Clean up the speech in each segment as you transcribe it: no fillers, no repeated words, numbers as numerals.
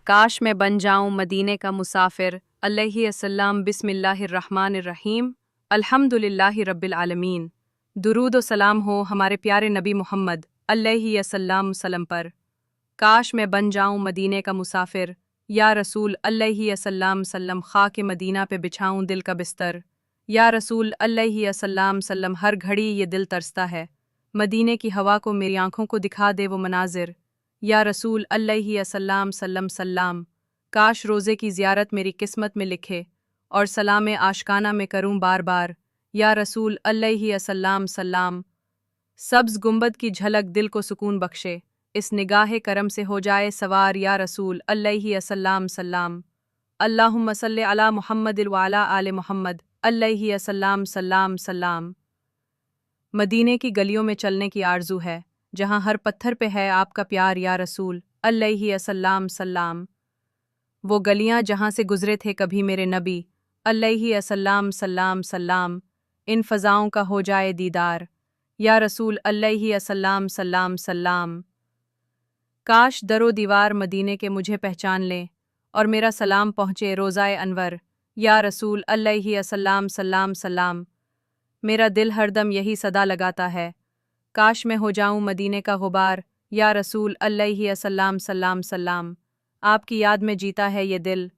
काश मैं बन जाऊं मदीने का मुसाफिर अलैहिस्सलाम बिस्मिल्लाहिर्रहमानिर्रहीम अल्हम्दुलिल्लाहि रब्बिल आलमीन। दुरूद व सलाम हो हमारे प्यारे नबी मोहम्मद अलैहिस्सलाम सल्लम पर। काश मैं बन जाऊं मदीने का मुसाफिर या रसूल अलैहिस्सलाम सल्लम, खाक मदीना पे बिछाऊं दिल का बिस्तर। या रसूल अलैहिस्सलाम सल्लम, हर घड़ी ये दिल तरसता है मदीने की हवा को, मेरी आंखों को दिखा दे वो मनाजिर। या रसूल अलैहिस्सलाम सल्लम सल्लाम, काश रोज़े की ज़ियारत मेरी किस्मत में लिखे और सलाम आशकाना में करूं बार बार। या रसूल अलैहिस्सलाम सल्लाम, सब्ज़ गुंबद की झलक दिल को सुकून बख्शे, इस निगाह करम से हो जाए सवार। या रसूल अलैहिस्सलाम सल्लाम, अल्लाहुम्मा सल्ले अला मुहम्मदिल व अला आले मुहम्मद अलैहिस्सलाम सल्लाम सल्लाम। मदीने की गलियों में चलने की आरज़ू है, जहाँ हर पत्थर पे है आपका प्यार। या रसूल अलैहिस्सलाम सल्लाम, वो गलियाँ जहाँ से गुज़रे थे कभी मेरे नबी अलैहिस्सलाम सल्लाम सल्लाम, इन फ़ज़ाओं का हो जाए दीदार। या रसूल अलैहिस्सलाम सल्लाम सल्लाम, काश दरो दीवार मदीने के मुझे पहचान लें और मेरा सलाम पहुँचे रोज़ाए अनवर। या रसूल अलैहिस्सलाम सल्लाम सल्लाम, मेरा दिल हरदम यही सदा लगाता है, काश मैं हो जाऊं मदीने का गुबार। या रसूल अलैहिस्सलाम सल्लाम सल्लाम, आपकी याद में जीता है ये दिल,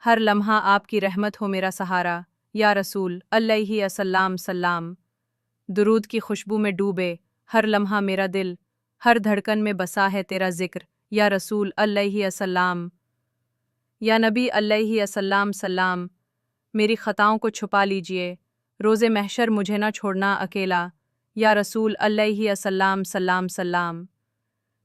हर लम्हा आपकी रहमत हो मेरा सहारा। या रसूल अलैहिस्सलाम सल्लाम, दुरूद की खुशबू में डूबे हर लम्हा मेरा दिल, हर धड़कन में बसा है तेरा जिक्र। या रसूल अलैहिस्सलाम, या नबी अलैहिस्सलाम सल्लाम, मेरी ख़ताओं को छुपा लीजिए, रोज़े महशर मुझे ना छोड़ना अकेला। या रसूल अलैहिस्सलाम सल्लाम सल्लाम,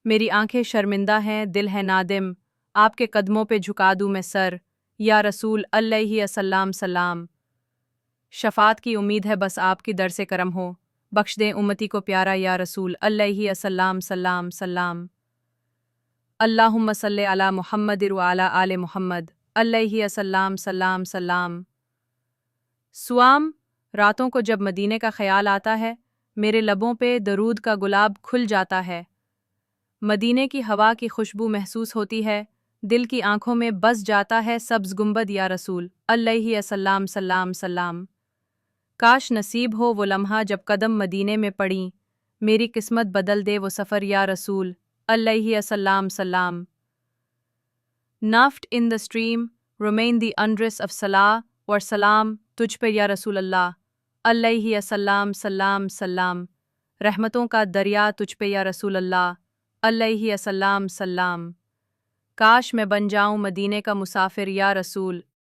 मेरी आंखें शर्मिंदा हैं, दिल है नादिम, आपके कदमों पे झुका दूँ मैं सर। या रसूल अलैहिस्सलाम सल्लाम, शफ़ात की उम्मीद है बस आपकी दर से करम हो, बख्श दें उम्मती को प्यारा। या रसूल अलैहिस्सलाम सल्लाम सल्लाम, अल्लाहुम्मा सल्ले अला मुहम्मदिर व अला आले मुहम्मद अलैहिस्सलाम सल्लाम सल्लाम। सुआम, रातों को जब मदीने का ख्याल आता है, मेरे लबों पे दरूद का गुलाब खुल जाता है। मदीने की हवा की खुशबू महसूस होती है, दिल की आंखों में बस जाता है सब्ज़ गुंबद। या रसूल अलैहिस्सलाम सल्लाम सल्लाम, काश नसीब हो वो लम्हा जब कदम मदीने में पड़ी, मेरी किस्मत बदल दे वो सफ़र। या रसूल अलैहिस्सलाम सल्लाम, नाफ्ट in the stream remain the undress of सलाह और सलाम तुझ पे या रसूल अल्लाह अलैहिस्सलाम सल्लाम सल्लाम, रहमतों का दरिया तुझ पे या रसूल अल्लाह अलैहिस्सलाम सल्लाम, काश मैं बन जाऊं मदीने का मुसाफिर। या रसूल